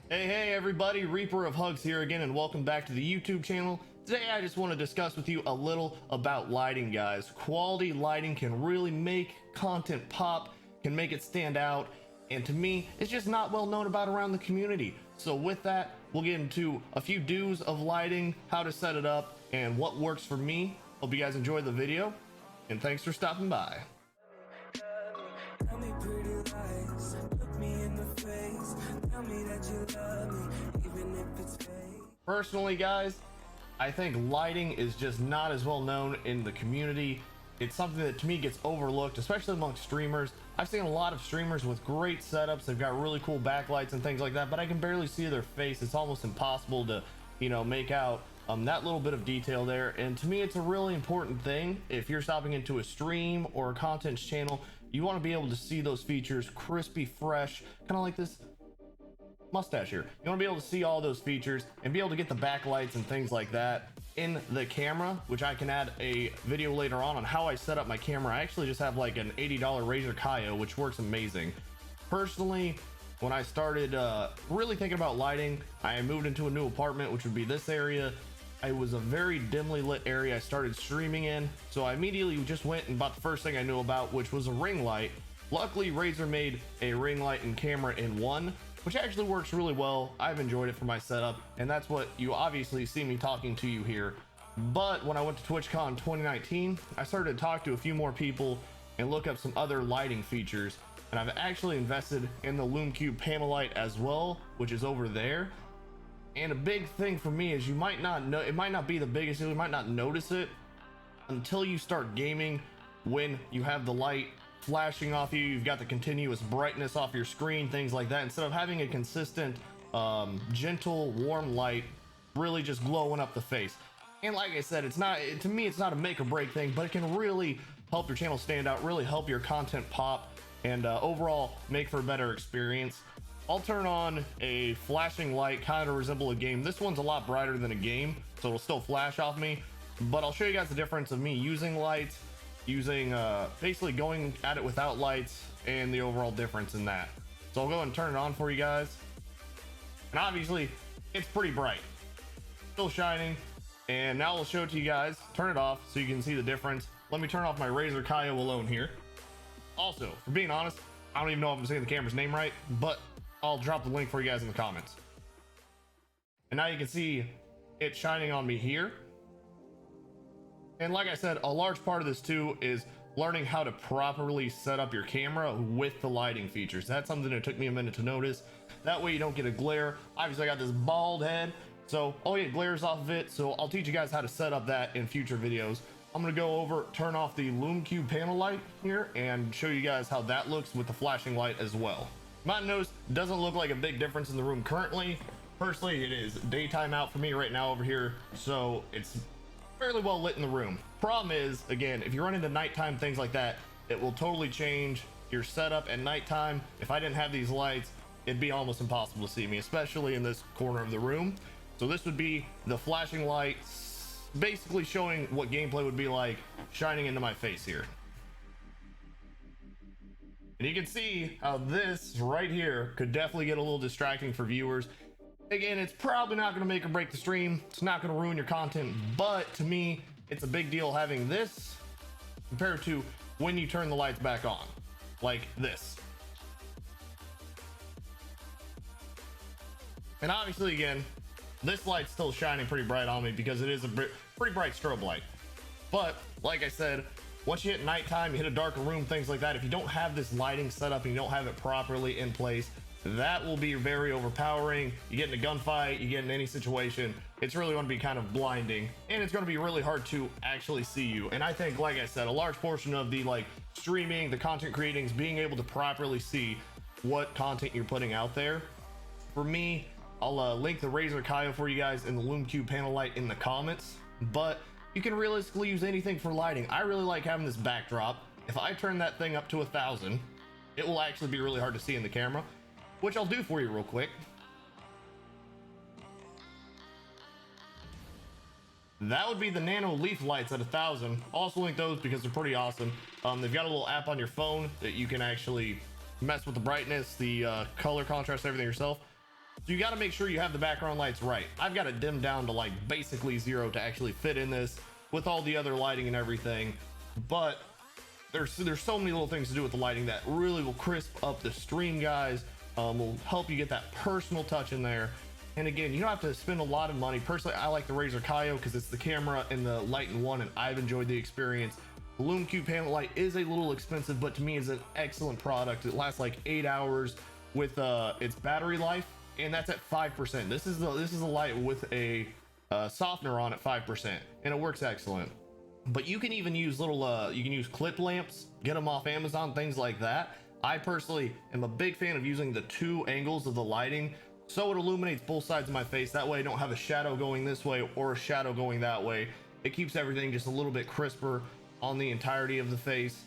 Hey everybody, Reaper of Hugs here again, and welcome back to the YouTube channel. Today I just want to discuss with you a little about lighting, guys. Quality lighting can really make content pop, can make it stand out, and to me, it's just not well known about around the community. So with that, we'll get into a few do's of lighting, how to set it up, and what works for me. Hope you guys enjoyed the video, and thanks for stopping by. Tell me pretty lies, look me in the face, tell me that you love me, even if it's fake. Personally, guys, I think lighting is just not as well known in the community. It's something that to me gets overlooked, especially amongst streamers. I've seen a lot of streamers with great setups. They've got really cool backlights and things like that, but I can barely see their face. It's almost impossible to, make out that little bit of detail there. And to me, it's a really important thing. If you're stopping into a stream or a contents channel, you want to be able to see those features crispy, fresh, kind of like this mustache here. You want to be able to see all those features and be able to get the backlights and things like that in the camera, which I can add a video later on how I set up my camera. I actually just have like an $80 Razer Kaio, which works amazing. Personally, when I started really thinking about lighting, I moved into a new apartment, which would be this area. It was a very dimly lit area I started streaming in, so I immediately just went and bought the first thing I knew about, which was a ring light. Luckily, Razer made a ring light and camera in one, which actually works really well. I've enjoyed it for my setup, and that's what you obviously see me talking to you here. But when I went to TwitchCon 2019, I started to talk to a few more people and look up some other lighting features, and I've actually invested in the Lume Cube panel light as well, which is over there. And a big thing for me is you might not know, it might not be the biggest deal, you might not notice it until you start gaming. When you have the light flashing off you, you've got the continuous brightness off your screen, things like that, instead of having a consistent gentle warm light really just glowing up the face. And like I said, it's not, to me, it's not a make or break thing, but it can really help your channel stand out, really help your content pop, and overall make for a better experience. I'll turn on a flashing light, kind of resemble a game. This one's a lot brighter than a game, so it'll still flash off me, but I'll show you guys the difference of me using lights, using basically going at it without lights, and the overall difference in that. So I'll go and turn it on for you guys, and obviously it's pretty bright, still shining. And now I'll show it to you guys, turn it off so you can see the difference. Let me turn off my Razer Kaio alone here. Also, for being honest, I don't even know if I'm saying the camera's name right, but I'll drop the link for you guys in the comments. And now you can see it shining on me here. And like I said, a large part of this too is learning how to properly set up your camera with the lighting features. That's something that took me a minute to notice. That way you don't get a glare. Obviously I got this bald head, so I'll get glares off of it. So I'll teach you guys how to set up that in future videos. I'm gonna go over, turn off the Lume Cube panel light here and show you guys how that looks with the flashing light as well. Might notice, doesn't look like a big difference in the room currently. Personally, it is daytime out for me right now over here, so it's fairly well lit in the room. Problem is, again, if you run into nighttime things like that, it will totally change your setup at nighttime. If I didn't have these lights, it'd be almost impossible to see me, especially in this corner of the room. So this would be the flashing light, basically showing what gameplay would be like shining into my face here. And you can see how this right here could definitely get a little distracting for viewers. Again, it's probably not going to make or break the stream. It's not going to ruin your content, but to me, it's a big deal having this compared to when you turn the lights back on, like this. And obviously, again, this light's still shining pretty bright on me because it is a pretty bright strobe light. But like I said, once you hit nighttime, you hit a darker room, things like that, if you don't have this lighting set up and you don't have it properly in place, that will be very overpowering. You get in a gunfight, you get in any situation, it's really going to be kind of blinding, and it's going to be really hard to actually see you. And I think, like I said, a large portion of the streaming, the content creating is being able to properly see what content you're putting out there. For me, I'll link the Razer Kaio for you guys in the Lume Cube panel light in the comments, but you can realistically use anything for lighting. I really like having this backdrop. If I turn that thing up to 1,000, it will actually be really hard to see in the camera, which I'll do for you real quick. That would be the Nanoleaf lights at 1,000. Also link those because they're pretty awesome. They've got a little app on your phone that you can actually mess with the brightness, the color contrast, everything yourself. So you got to make sure you have the background lights right. I've got it dimmed down to like basically 0 to actually fit in this with all the other lighting and everything. But there's so many little things to do with the lighting that really will crisp up the stream, guys. Will help you get that personal touch in there. And again, you don't have to spend a lot of money. Personally, I like the Razer Kaio because it's the camera and the light in one, and I've enjoyed the experience. The LumiCube panel light is a little expensive, but to me is an excellent product. It lasts like 8 hours with its battery life, and that's at 5%. This is a light with a softener on at 5%, and it works excellent. But you can even use little you can use clip lamps, get them off Amazon, things like that. I personally am a big fan of using the 2 angles of the lighting, so it illuminates both sides of my face. That way I don't have a shadow going this way or a shadow going that way. It keeps everything just a little bit crisper on the entirety of the face.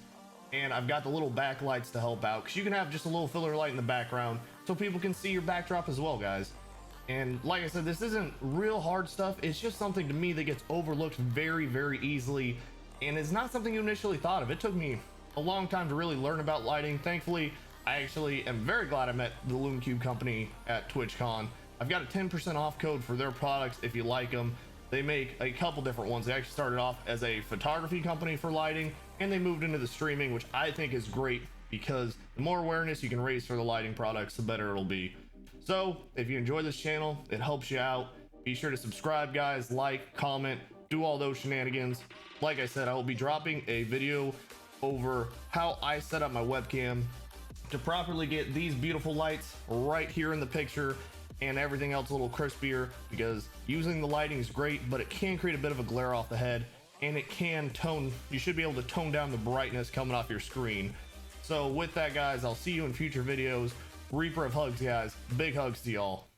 And I've got the little backlights to help out, because you can have just a little filler light in the background so people can see your backdrop as well, guys. And like I said, this isn't real hard stuff. It's just something to me that gets overlooked very, very easily, and it's not something you initially thought of. It took me a long time to really learn about lighting. Thankfully, I actually am very glad I met the LumiCube company at TwitchCon. I've got a 10% off code for their products if you like them. They make a couple different ones. They actually started off as a photography company for lighting, and they moved into the streaming, which I think is great, because the more awareness you can raise for the lighting products, the better it'll be. So if you enjoy this channel, it helps you out, be sure to subscribe, guys, like, comment, do all those shenanigans. Like I said, I will be dropping a video over how I set up my webcam to properly get these beautiful lights right here in the picture, and everything else a little crispier, because using the lighting is great, but it can create a bit of a glare off the head, and it can you should be able to tone down the brightness coming off your screen. So with that, guys, I'll see you in future videos. Reaper of hugs, guys. Big hugs to y'all.